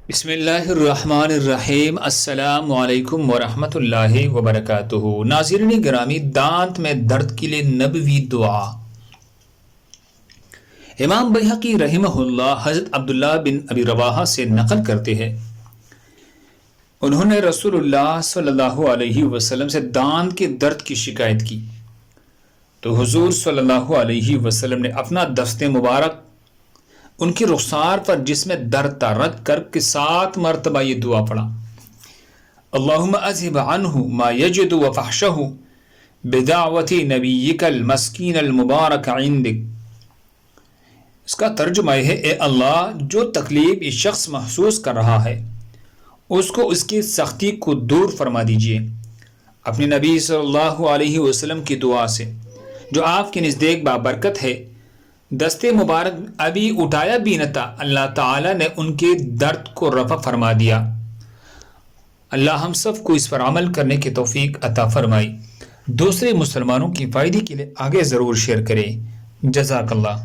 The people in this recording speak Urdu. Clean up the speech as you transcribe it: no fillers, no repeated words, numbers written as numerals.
بسم اللہ الرحمن الرحیم۔ السلام علیکم ورحمۃ اللہ وبرکاتہ۔ ناظرین گرامی، دانت میں درد کے لیے نبوی دعا۔ امام بیہقی رحمہ اللہ حضرت عبداللہ بن ابی رواحہ سے نقل کرتے ہیں، انہوں نے رسول اللہ صلی اللہ علیہ وسلم سے دانت کے درد کی شکایت کی تو حضور صلی اللہ علیہ وسلم نے اپنا دست مبارک ان کی رخسار پر جس میں درد تھا رکھ کر کے 7 مرتبہ یہ دعا پڑھا: اللہم اذہب عنہ ما یجد وفحشہ بدعوت نبیک المسکین المبارک عندک۔ اس کا ترجمہ ہے: اے اللہ، جو تکلیف یہ شخص محسوس کر رہا ہے اس کو اس کی سختی کو دور فرما دیجئے، اپنے نبی صلی اللہ علیہ وسلم کی دعا سے جو آپ کے نزدیک بابرکت ہے۔ دست مبارک ابھی اٹھایا بھی نہ تھا، اللہ تعالیٰ نے ان کے درد کو رفع فرما دیا۔ اللہ ہم سب کو اس پر عمل کرنے کی توفیق عطا فرمائی۔ دوسرے مسلمانوں کی فائدے کے لیے آگے ضرور شیئر کریں۔ جزاک اللہ۔